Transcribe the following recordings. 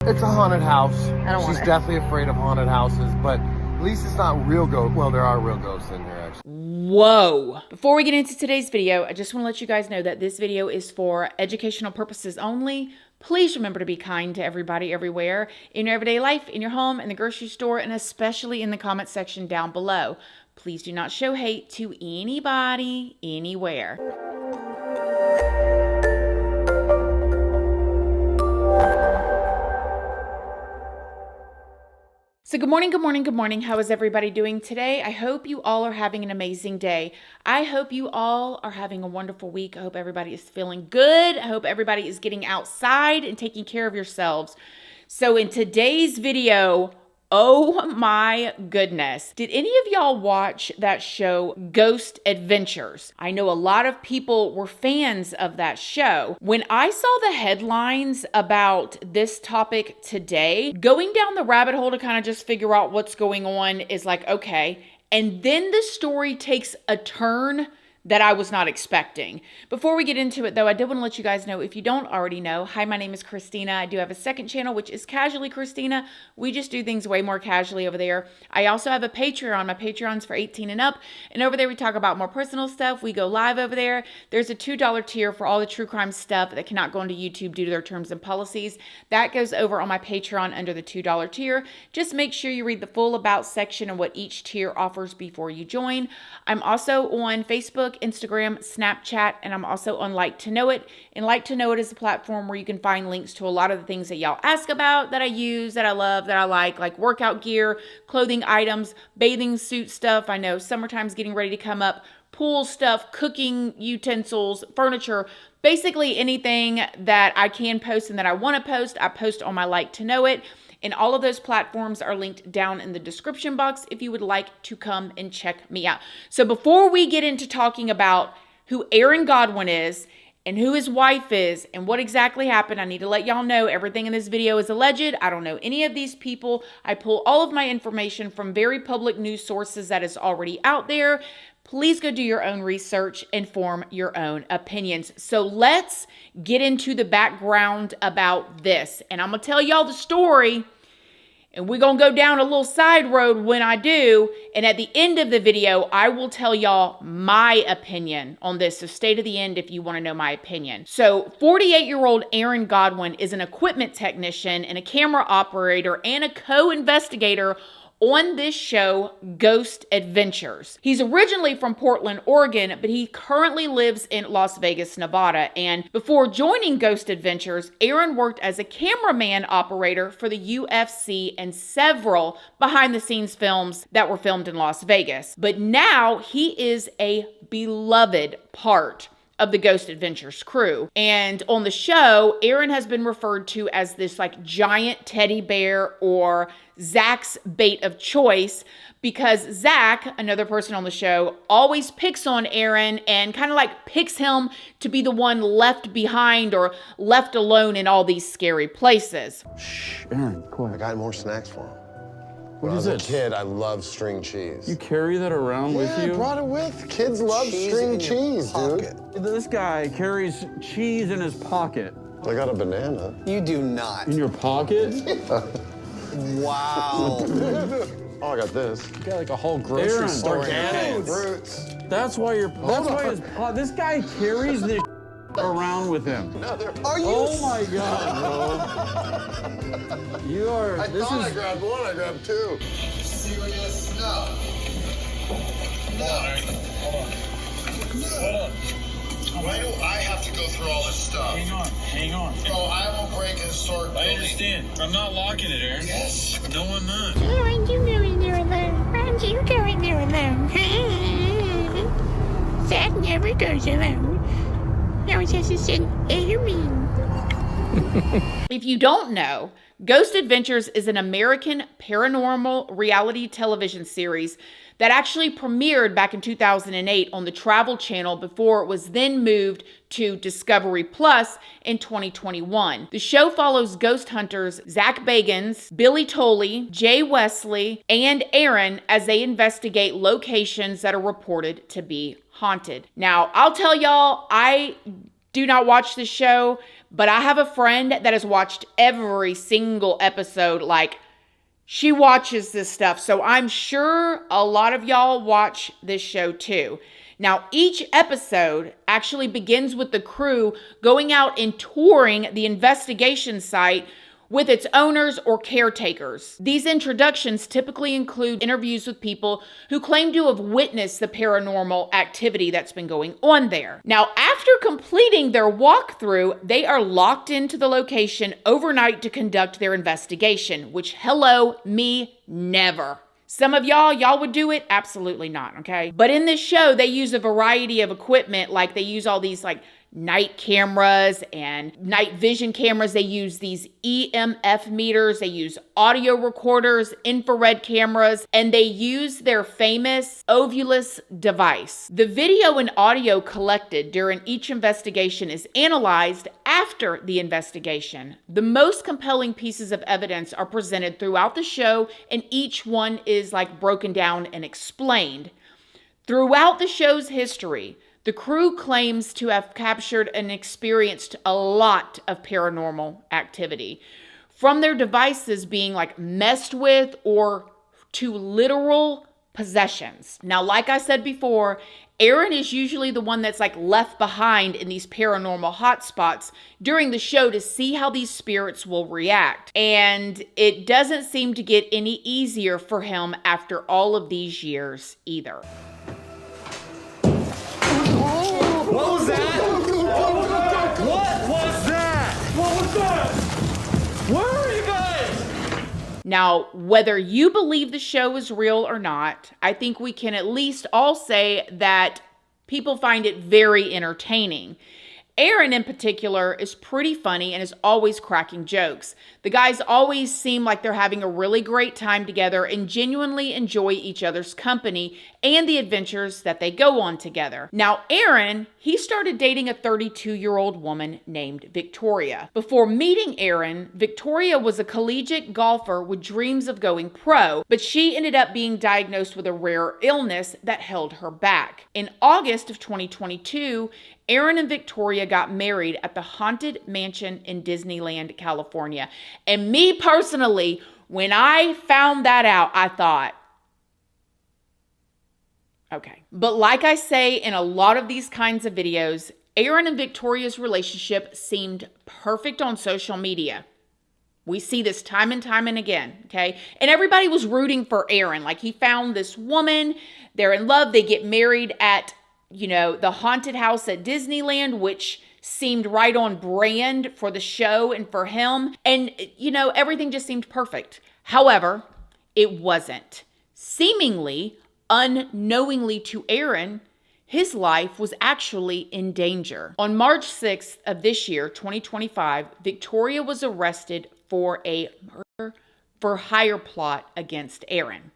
It's a haunted house. I don't want She's it. definitely afraid of haunted houses, but at least it's not real ghosts. Well, there are real ghosts in here, actually. Whoa. Before we get into today's video, I just want to let you guys know that this video is for educational purposes only. Please remember to be kind to everybody everywhere, in your everyday life, in your home, in the grocery store, and especially in the comment section down below. Please do not show hate to anybody, anywhere. So good morning, good morning, good morning. How is everybody doing today? I hope you all are having an amazing day. I hope you all are having a wonderful week. I hope everybody is feeling good. I hope everybody is getting outside and taking care of yourselves. So in today's video, oh my goodness. Did any of y'all watch that show, Ghost Adventures? I know a lot of people were fans of that show. When I saw the headlines about this topic today, going down the rabbit hole to kind of just figure out what's going on is like, okay. And then the story takes a turn that I was not expecting. Before we get into it though, I did want to let you guys know, if you don't already know, hi, my name is Christina. I do have a second channel, which is Casually Christina. We just do things way more casually over there. I also have a Patreon. My Patreon's for 18 and up. And over there, we talk about more personal stuff. We go live over there. There's a $2 tier for all the true crime stuff that cannot go onto YouTube due to their terms and policies. That goes over on my Patreon under the $2 tier. Just make sure you read the full about section and what each tier offers before you join. I'm also on Facebook, Instagram, Snapchat, and I'm also on Like to Know It. And Like to Know It is a platform where you can find links to a lot of the things that y'all ask about, that I use, that I love, that I like workout gear, clothing items, bathing suit stuff. I know summertime's getting ready to come up, pool stuff, cooking utensils, furniture, basically anything that I can post and that I want to post, I post on my Like to Know It. And all of those platforms are linked down in the description box if you would like to come and check me out. So before we get into talking about who Aaron Goodwin is and who his wife is and what exactly happened, I need to let y'all know everything in this video is alleged. I don't know any of these people. I pull all of my information from very public news sources that is already out there. Please go do your own research and form your own opinions. So let's get into the background about this. And I'm going to tell y'all the story, and we're going to go down a little side road when I do. And at the end of the video, I will tell y'all my opinion on this. So stay to the end if you want to know my opinion. So 48-year-old Aaron Goodwin is an equipment technician and a camera operator and a co-investigator on this show, Ghost Adventures. He's originally from Portland, Oregon, but he currently lives in Las Vegas, Nevada. And before joining Ghost Adventures, Aaron worked as a cameraman operator for the UFC and several behind-the-scenes films that were filmed in Las Vegas. But now he is a beloved part of the Ghost Adventures crew. And on the show, Aaron has been referred to as this like giant teddy bear or Zach's bait of choice, because Zach, another person on the show, always picks on Aaron and kind of like picks him to be the one left behind or left alone in all these scary places. Shh, Aaron, quiet. I got more snacks for him. What When I is was a this? kid, I loved string cheese. You carry that around with Yeah, you? I brought it with. Kids love string cheese, dude. This guy carries cheese in his pocket. I got a banana. You do not. In your pocket? Wow. Oh, I got this. You got like a whole grocery Aaron, store in your organic pants. Fruits. That's why this guy carries this around with him. No, they're... Are you? Oh my God, bro. You are, I grabbed one, I grabbed two. See what you smell. Hold on. Why do I have to go through all this stuff? Hang on. Bro, I will break and start. I understand. I'm not locking it, Aaron. Yes. No, I'm not. Why aren't you going there alone? Why aren't you going there alone? Zach never goes alone. I was just saying, Aaron. If you don't know, Ghost Adventures is an American paranormal reality television series that actually premiered back in 2008 on the Travel Channel before it was then moved to Discovery Plus in 2021. The show follows ghost hunters Zach Bagans, Billy Tolley, Jay Wesley, and Aaron as they investigate locations that are reported to be haunted. Now, I'll tell y'all, I do not watch this show, but I have a friend that has watched every single episode. Like, she watches this stuff. So I'm sure a lot of y'all watch this show too. Now, each episode actually begins with the crew going out and touring the investigation site with its owners or caretakers. These introductions typically include interviews with people who claim to have witnessed the paranormal activity that's been going on there. Now, after completing their walkthrough, they are locked into the location overnight to conduct their investigation, which, hello, me, never. Some of y'all would do it? Absolutely not, okay? But in this show, they use a variety of equipment, like they use all these like night cameras and night vision cameras. They use these EMF meters. They use audio recorders, infrared cameras, and they use their famous Ovilus device. The video and audio collected during each investigation is analyzed after the investigation. The most compelling pieces of evidence are presented throughout the show, and each one is like broken down and explained. Throughout the show's history, the crew claims to have captured and experienced a lot of paranormal activity, from their devices being like messed with or to literal possessions. Now, like I said before, Aaron is usually the one that's like left behind in these paranormal hotspots during the show to see how these spirits will react. And it doesn't seem to get any easier for him after all of these years either. What was that? What was that? What was that? Where are you guys? Now, whether you believe the show is real or not, I think we can at least all say that people find it very entertaining. Aaron in particular is pretty funny and is always cracking jokes. The guys always seem like they're having a really great time together and genuinely enjoy each other's company and the adventures that they go on together. Now, Aaron, he started dating a 32-year-old woman named Victoria. Before meeting Aaron, Victoria was a collegiate golfer with dreams of going pro, but she ended up being diagnosed with a rare illness that held her back. In August of 2022, Aaron and Victoria got married at the Haunted Mansion in Disneyland, California. And me personally, when I found that out, I thought, okay. But like I say in a lot of these kinds of videos, Aaron and Victoria's relationship seemed perfect on social media. We see this time and time and again, okay? And everybody was rooting for Aaron. Like, he found this woman, they're in love, they get married at the haunted house at Disneyland, which seemed right on brand for the show and for him. And, everything just seemed perfect. However, it wasn't. Seemingly, unknowingly to Aaron, his life was actually in danger. On March 6th of this year, 2025, Victoria was arrested for a murder for hire plot against Aaron.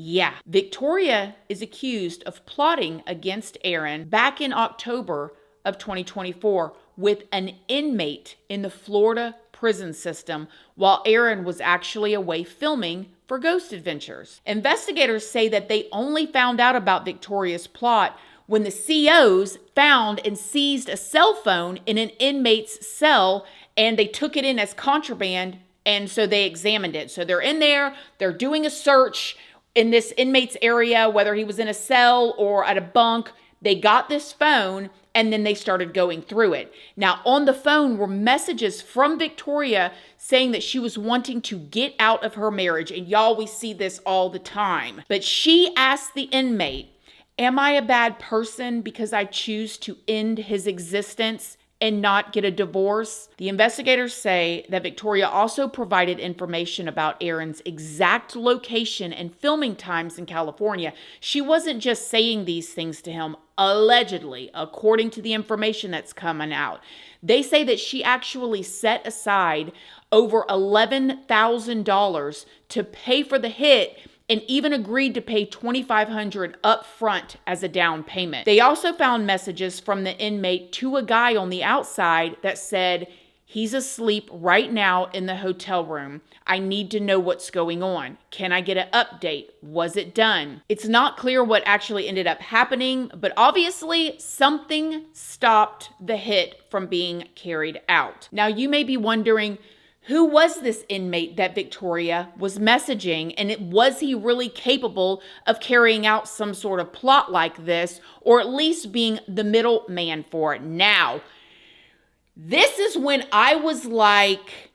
Yeah, Victoria is accused of plotting against Aaron back in October of 2024 with an inmate in the Florida prison system while Aaron was actually away filming for Ghost Adventures. Investigators say that they only found out about Victoria's plot when the COs found and seized a cell phone in an inmate's cell, and they took it in as contraband, and so they examined it. So they're in there, they're doing a search in this inmate's area, whether he was in a cell or at a bunk. They got this phone and then they started going through it. Now, on the phone were messages from Victoria saying that she was wanting to get out of her marriage. And y'all, we see this all the time. But she asked the inmate, "Am I a bad person because I choose to end his existence and not get a divorce?" The investigators say that Victoria also provided information about Aaron's exact location and filming times in California. She wasn't just saying these things to him, allegedly, according to the information that's coming out. They say that she actually set aside over $11,000 to pay for the hit and even agreed to pay $2,500 up front as a down payment. They also found messages from the inmate to a guy on the outside that said He's asleep right now in the hotel room. I need to know what's going on. Can I get an update? Was it done? It's not clear what actually ended up happening, but obviously something stopped the hit from being carried out. Now you may be wondering, who was this inmate that Victoria was messaging, and was he really capable of carrying out some sort of plot like this, or at least being the middleman for it? Now, this is when I was like,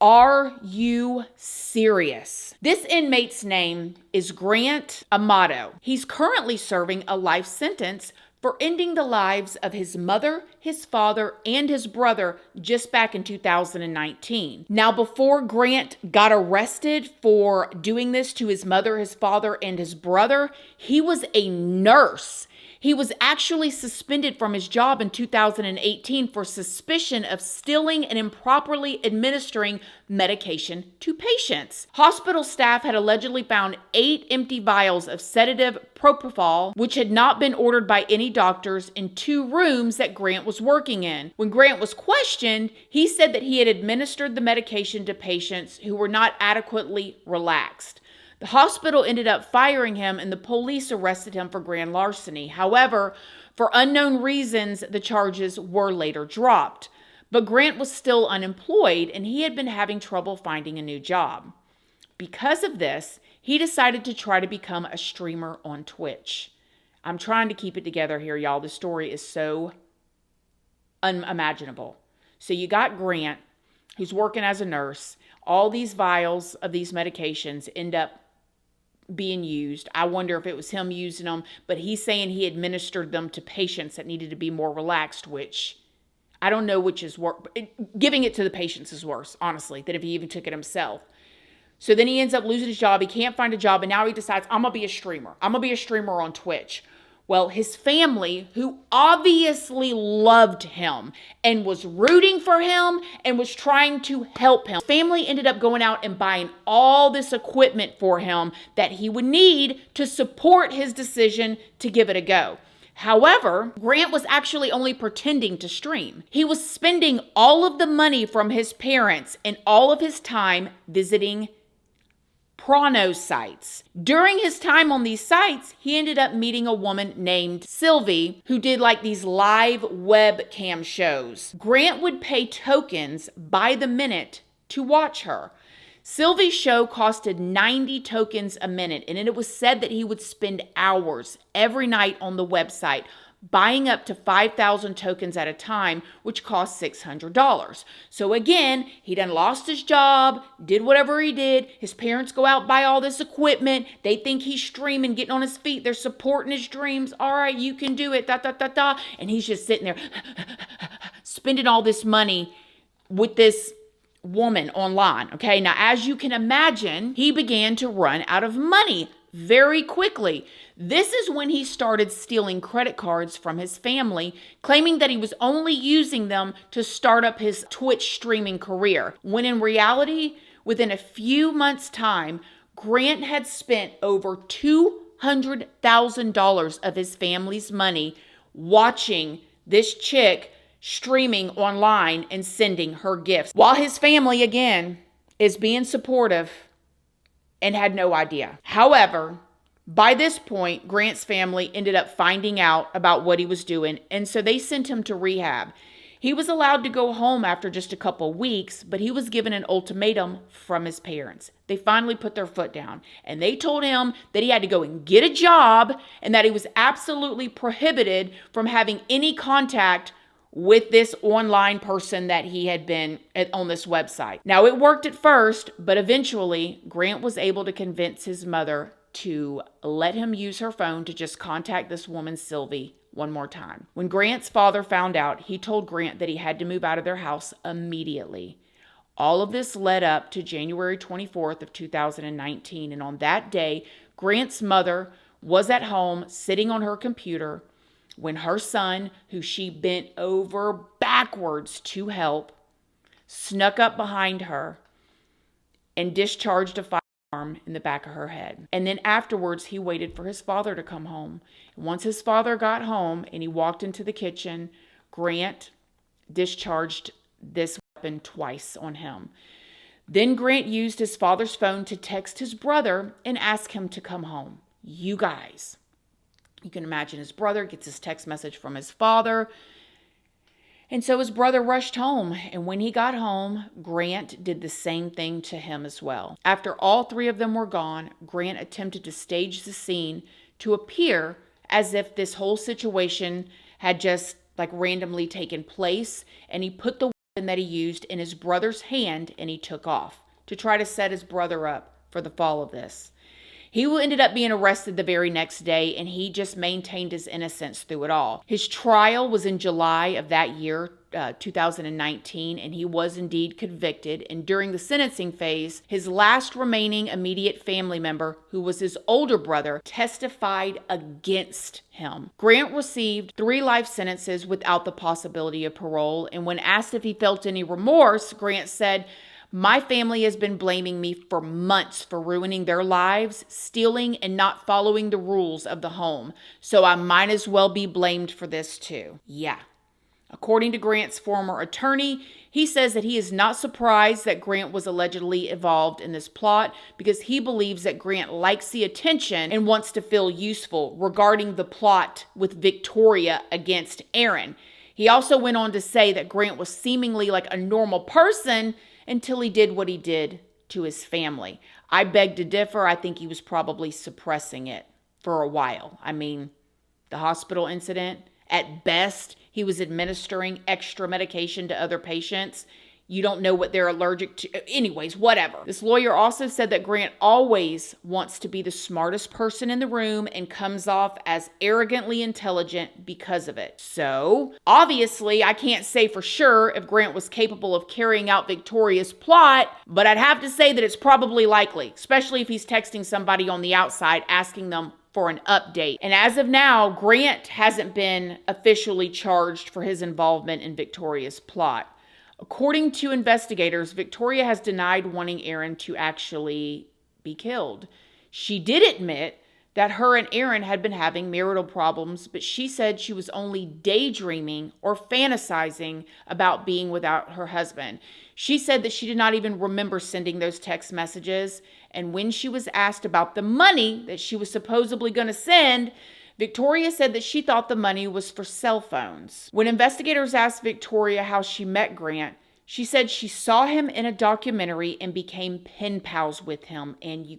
are you serious? This inmate's name is Grant Amato. He's currently serving a life sentence for ending the lives of his mother, his father, and his brother just back in 2019. Now, before Grant got arrested for doing this to his mother, his father, and his brother, he was a nurse. He was actually suspended from his job in 2018 for suspicion of stealing and improperly administering medication to patients. Hospital staff had allegedly found 8 empty vials of sedative propofol, which had not been ordered by any doctors, in 2 rooms that Grant was working in. When Grant was questioned, he said that he had administered the medication to patients who were not adequately relaxed. The hospital ended up firing him, and the police arrested him for grand larceny. However, for unknown reasons, the charges were later dropped. But Grant was still unemployed, and he had been having trouble finding a new job. Because of this, he decided to try to become a streamer on Twitch. I'm trying to keep it together here, y'all. The story is so unimaginable. So you got Grant, who's working as a nurse. All these vials of these medications end up being used. I wonder if it was him using them, but he's saying he administered them to patients that needed to be more relaxed, which I don't know which is worse. Giving it to the patients is worse, honestly, than if he even took it himself. So then he ends up losing his job. He can't find a job, and now he decides, I'm going to be a streamer. I'm going to be a streamer on Twitch. Well, his family, who obviously loved him and was rooting for him and was trying to help him, family ended up going out and buying all this equipment for him that he would need to support his decision to give it a go. However, Grant was actually only pretending to stream. He was spending all of the money from his parents and all of his time visiting porno sites. During his time on these sites, he ended up meeting a woman named Sylvie who did like these live webcam shows. Grant would pay tokens by the minute to watch her. Sylvie's show costed 90 tokens a minute, and it was said that he would spend hours every night on the website buying up to 5,000 tokens at a time, which cost $600. So again, he done lost his job, did whatever he did. His parents go out, buy all this equipment. They think he's streaming, getting on his feet. They're supporting his dreams. All right, you can do it, And he's just sitting there spending all this money with this woman online. Okay, now as you can imagine, he began to run out of money very quickly. This is when he started stealing credit cards from his family, claiming that he was only using them to start up his Twitch streaming career, when in reality, within a few months' time, Grant had spent over $200,000 of his family's money watching this chick streaming online and sending her gifts, while his family, again, is being supportive and had no idea. However, by this point, Grant's family ended up finding out about what he was doing, and so they sent him to rehab. He was allowed to go home after just a couple weeks, but he was given an ultimatum from his parents. They finally put their foot down, and they told him that he had to go and get a job and that he was absolutely prohibited from having any contact with this online person that he had been on this website. Now, it worked at first, but eventually Grant was able to convince his mother to let him use her phone to just contact this woman, Sylvie, one more time. When Grant's father found out, he told Grant that he had to move out of their house immediately. All of this led up to January 24th of 2019, and on that day, Grant's mother was at home sitting on her computer when her son, who she bent over backwards to help, snuck up behind her and discharged a firearm in the back of her head. And then afterwards, he waited for his father to come home. Once his father got home and he walked into the kitchen, Grant discharged this weapon twice on him. Then Grant used his father's phone to text his brother and ask him to come home. You guys, you can imagine his brother gets his text message from his father. And so his brother rushed home. And when he got home, Grant did the same thing to him as well. After all three of them were gone, Grant attempted to stage the scene to appear as if this whole situation had just randomly taken place. And he put the weapon that he used in his brother's hand and he took off to try to set his brother up for the fall of this. He ended up being arrested the very next day, and he just maintained his innocence through it all. His trial was in July of that year, 2019, and he was indeed convicted. And during the sentencing phase, his last remaining immediate family member, who was his older brother, testified against him. Grant received 3 life sentences without the possibility of parole, and when asked if he felt any remorse, Grant said, "My family has been blaming me for months for ruining their lives, stealing, and not following the rules of the home. So I might as well be blamed for this too." Yeah. According to Grant's former attorney, he says that he is not surprised that Grant was allegedly involved in this plot because he believes that Grant likes the attention and wants to feel useful regarding the plot with Victoria against Aaron. He also went on to say that Grant was seemingly like a normal person until he did what he did to his family. I beg to differ. I think he was probably suppressing it for a while. I mean, the hospital incident, at best, he was administering extra medication to other patients. You don't know what they're allergic to. Anyways, whatever. This lawyer also said that Grant always wants to be the smartest person in the room and comes off as arrogantly intelligent because of it. So, obviously, I can't say for sure if Grant was capable of carrying out Victoria's plot, but I'd have to say that it's probably likely, especially if he's texting somebody on the outside asking them for an update. And as of now, Grant hasn't been officially charged for his involvement in Victoria's plot. According to investigators, Victoria has denied wanting Aaron to actually be killed. She did admit that her and Aaron had been having marital problems, but she said she was only daydreaming or fantasizing about being without her husband. She said that she did not even remember sending those text messages, and when she was asked about the money that she was supposedly going to send, Victoria said that she thought the money was for cell phones. When investigators asked Victoria how she met Grant, she said she saw him in a documentary and became pen pals with him. And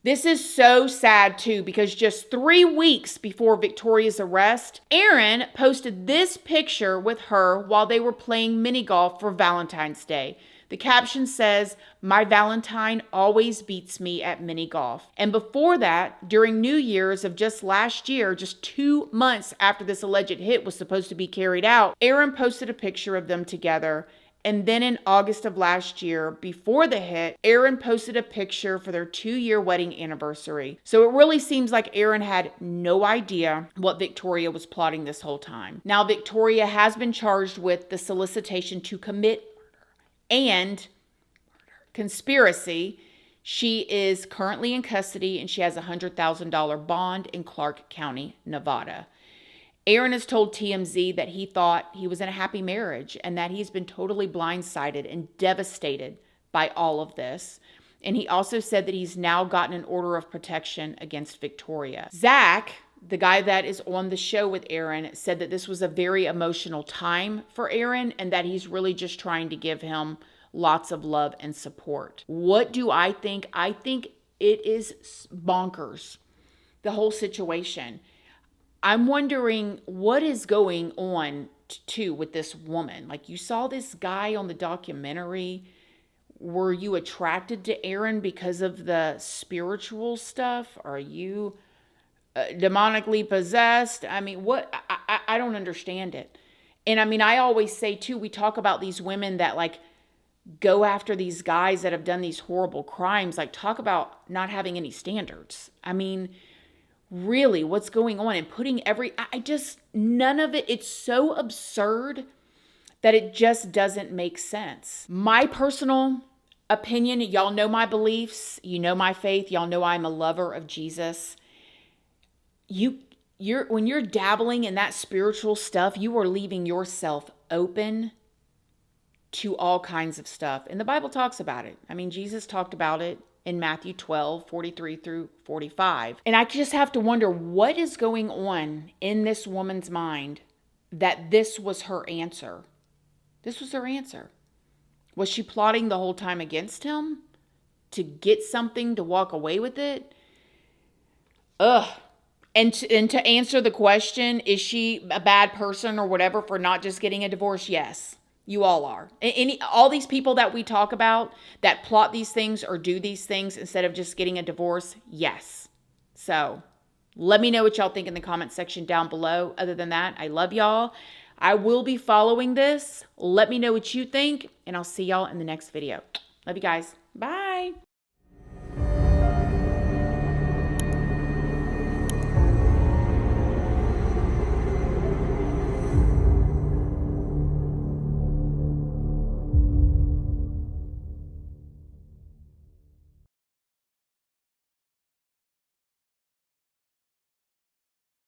this is so sad too, because just 3 weeks before Victoria's arrest, Aaron posted this picture with her while they were playing mini golf for Valentine's Day. The caption says, "My Valentine always beats me at mini golf." And before that, during New Year's of just last year, just 2 months after this alleged hit was supposed to be carried out, Aaron posted a picture of them together. And then in August of last year, before the hit, Aaron posted a picture for their 2-year wedding anniversary. So it really seems like Aaron had no idea what Victoria was plotting this whole time. Now, Victoria has been charged with the solicitation to commit and conspiracy. She is currently in custody and she has a $100,000 bond in Clark County, Nevada. Aaron has told TMZ that he thought he was in a happy marriage and that he's been totally blindsided and devastated by all of this. And he also said that he's now gotten an order of protection against Victoria. Zach, the guy that is on the show with Aaron, said that this was a very emotional time for Aaron and that he's really just trying to give him lots of love and support. What do I think? I think it is bonkers, the whole situation. I'm wondering what is going on too with this woman. Like, you saw this guy on the documentary. Were you attracted to Aaron because of the spiritual stuff? Are you demonically possessed? I mean, what? I don't understand it. And I mean, I always say too, we talk about these women that like go after these guys that have done these horrible crimes. Like, talk about not having any standards. I mean, really, what's going on? And putting none of it, it's so absurd that it just doesn't make sense. My personal opinion, y'all know my beliefs, you know my faith, y'all know I'm a lover of Jesus. When you're dabbling in that spiritual stuff, you are leaving yourself open to all kinds of stuff. And the Bible talks about it. I mean, Jesus talked about it in Matthew 12:43 through 45. And I just have to wonder what is going on in this woman's mind that this was her answer. This was her answer. Was she plotting the whole time against him to get something to walk away with it? Ugh. And to answer the question, is she a bad person or whatever for not just getting a divorce? Yes, you all are. All these people that we talk about that plot these things or do these things instead of just getting a divorce, yes. So let me know what y'all think in the comment section down below. Other than that, I love y'all. I will be following this. Let me know what you think, and I'll see y'all in the next video. Love you guys. Bye.